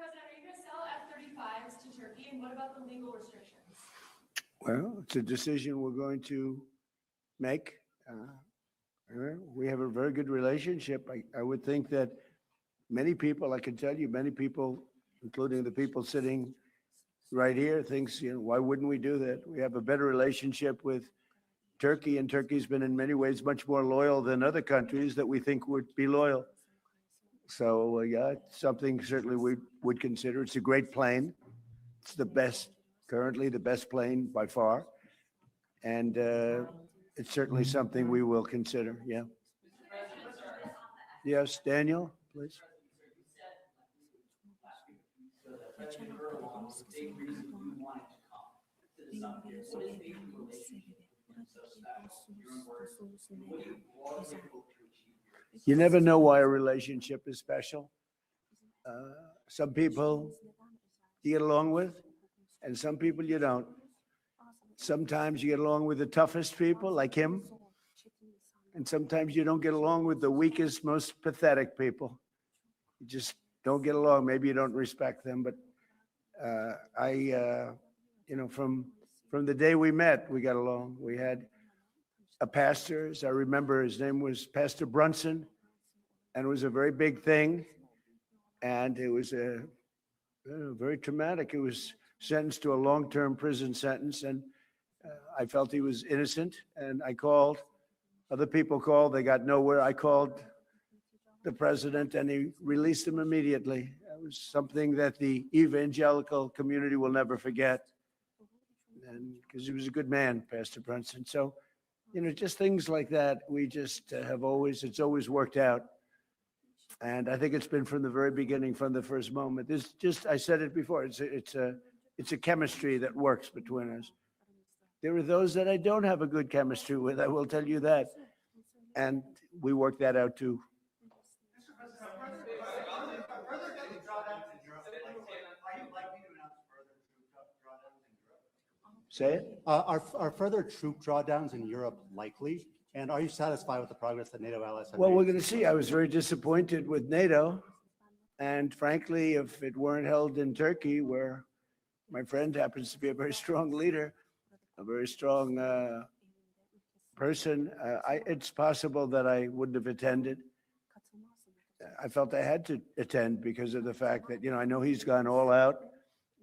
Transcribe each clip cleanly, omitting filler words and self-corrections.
President, are you going to sell F-35s to Turkey, and what about the legal restrictions? Well, it's a decision we're going to make. We have a very good relationship. I would think that many people, I can tell you, many people, including the people sitting right here, thinks, why wouldn't we do that? We have a better relationship with Turkey, and Turkey's been in many ways much more loyal than other countries that we think would be loyal. So, yeah, it's something certainly we would consider. It's a great plane. It's the best, currently the best plane by far. And it's certainly something we will consider, yeah. Yes, Daniel, please. You never know why a relationship is special. Some people you get along with, and some people you don't. Sometimes you get along with the toughest people, like him, and sometimes you don't get along with the weakest, most pathetic people. You just don't get along. Maybe you don't respect them, but from the day we met, we got along. We had a pastor, as I remember, his name was Pastor Brunson, and it was a very big thing, and it was very traumatic. He was sentenced to a long-term prison sentence, and I felt he was innocent, and I called. Other people called, they got nowhere. I called the president, and he released him immediately. It was something that the evangelical community will never forget, and because he was a good man, Pastor Brunson. So, just things like that, we just it's always worked out. And I think it's been from the very beginning, from the first moment. I said it before, it's a chemistry that works between us. There are those that I don't have a good chemistry with, I will tell you that. And we work that out too. Say it? Are further troop drawdowns in Europe likely? And are you satisfied with the progress that NATO allies have Well, made? we're going to see. I was very disappointed with NATO. And frankly, if it weren't held in Turkey, where my friend happens to be a very strong leader, a very strong person, it's possible that I wouldn't have attended. I felt I had to attend because of the fact that, I know he's gone all out.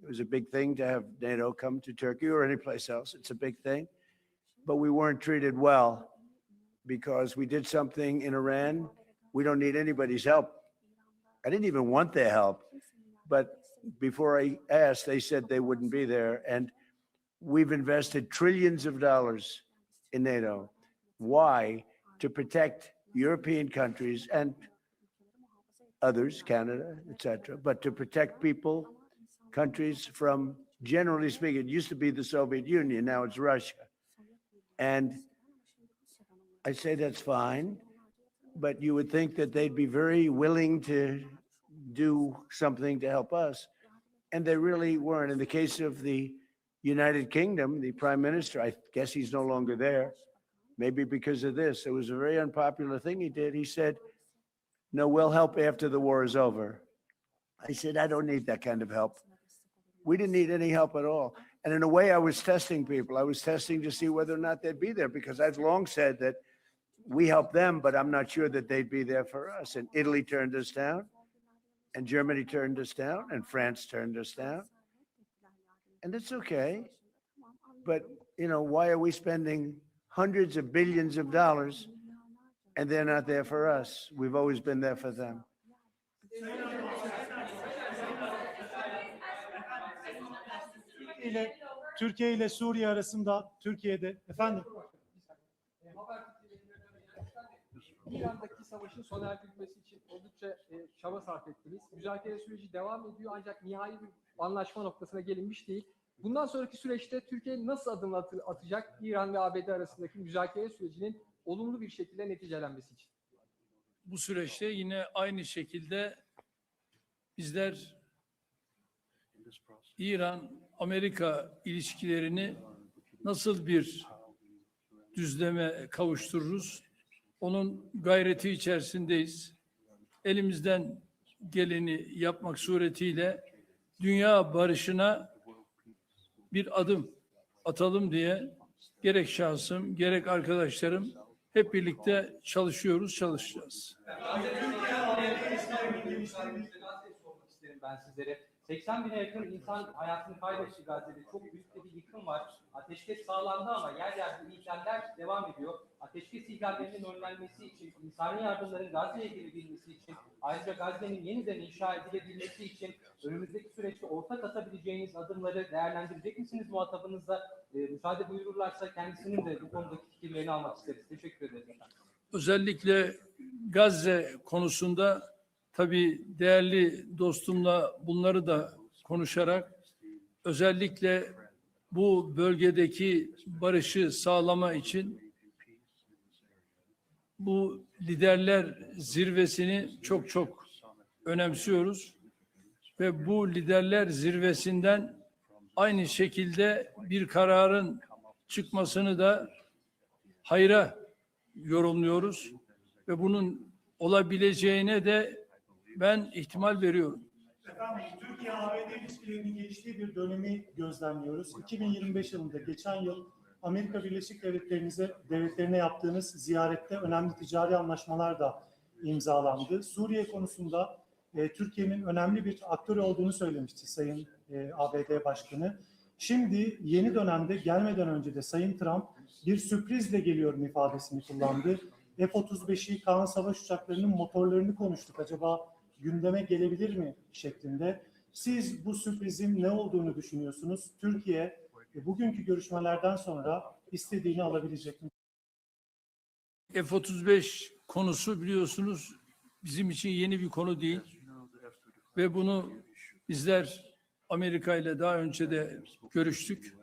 It was a big thing to have NATO come to Turkey or any place else. It's a big thing. But we weren't treated well because we did something in Iran. We don't need anybody's help. I didn't even want their help. But before I asked, they said they wouldn't be there. And we've invested trillions of dollars in NATO. Why? To protect European countries and others, Canada, etc., but to protect people, countries from, generally speaking, it used to be the Soviet Union, now it's Russia. And I say that's fine, but you would think that they'd be very willing to do something to help us. And they really weren't. In the case of the United Kingdom, the Prime Minister, I guess he's no longer there, maybe because of this. It was a very unpopular thing he did. He said, no, we'll help after the war is over. I said, I don't need that kind of help. We didn't need any help at all. And in a way, I was testing people. I was testing to see whether or not they'd be there, because I've long said that we helped them, but I'm not sure that they'd be there for us. And Italy turned us down, and Germany turned us down, and France turned us down. And it's okay. But, why are we spending hundreds of billions of dollars and they're not there for us? We've always been there for them. Türkiye ile Suriye arasında Türkiye'de efendim. İran'daki savaşın sona erdirilmesi için oldukça çaba sarf ettiniz. Müzakere süreci devam ediyor ancak nihai bir anlaşma noktasına gelinmiş değil. Bundan sonraki süreçte Türkiye nasıl adımlar atacak İran ve ABD arasındaki müzakere sürecinin olumlu bir şekilde neticelenmesi için? Bu süreçte yine aynı şekilde bizler İran-Amerika ilişkilerini nasıl bir düzleme kavuştururuz? Onun gayreti içerisindeyiz. Elimizden geleni yapmak suretiyle dünya barışına bir adım atalım diye gerek şahsım gerek arkadaşlarım hep birlikte çalışacağız. Sormak isterim ben sizlere. 80 bine yakın insan hayatını kaybetti Gazze'de. Çok büyük bir yıkım var. Ateşkes sağlandı ama yer yerde ihlaller devam ediyor. Ateşkes ihlallerinin önlenmesi için, insani yardımların Gazze'ye girebilmesi için, ayrıca Gazze'nin yeniden inşa edilebilmesi için önümüzdeki süreçte ortak atabileceğiniz adımları değerlendirecek misiniz muhatabınızla? Müsaade buyururlarsa kendisinin de bu konudaki fikirlerini almak isteriz. Teşekkür ederiz efendim. Özellikle Gazze konusunda tabii değerli dostumla bunları da konuşarak özellikle bu bölgedeki barışı sağlama için bu liderler zirvesini çok önemsiyoruz ve bu liderler zirvesinden aynı şekilde bir kararın çıkmasını da hayra yorumluyoruz ve bunun olabileceğine de ben ihtimal veriyorum. Efendim, Türkiye-ABD ilişkilerinin geliştiği bir dönemi gözlemliyoruz. 2025 yılında geçen yıl Amerika Birleşik Devletleri'ne yaptığınız ziyarette önemli ticari anlaşmalar da imzalandı. Suriye konusunda Türkiye'nin önemli bir aktör olduğunu söylemişti Sayın ABD Başkanı. Şimdi yeni dönemde gelmeden önce de Sayın Trump bir sürprizle geliyorum ifadesini kullandı. F-35'i, Kaan savaş uçaklarının motorlarını konuştuk. Acaba gündeme gelebilir mi şeklinde. Siz bu sürprizin ne olduğunu düşünüyorsunuz? Türkiye bugünkü görüşmelerden sonra istediğini alabilecek mi? F-35 konusu biliyorsunuz bizim için yeni bir konu değil ve bunu bizler Amerika ile daha önce de görüştük.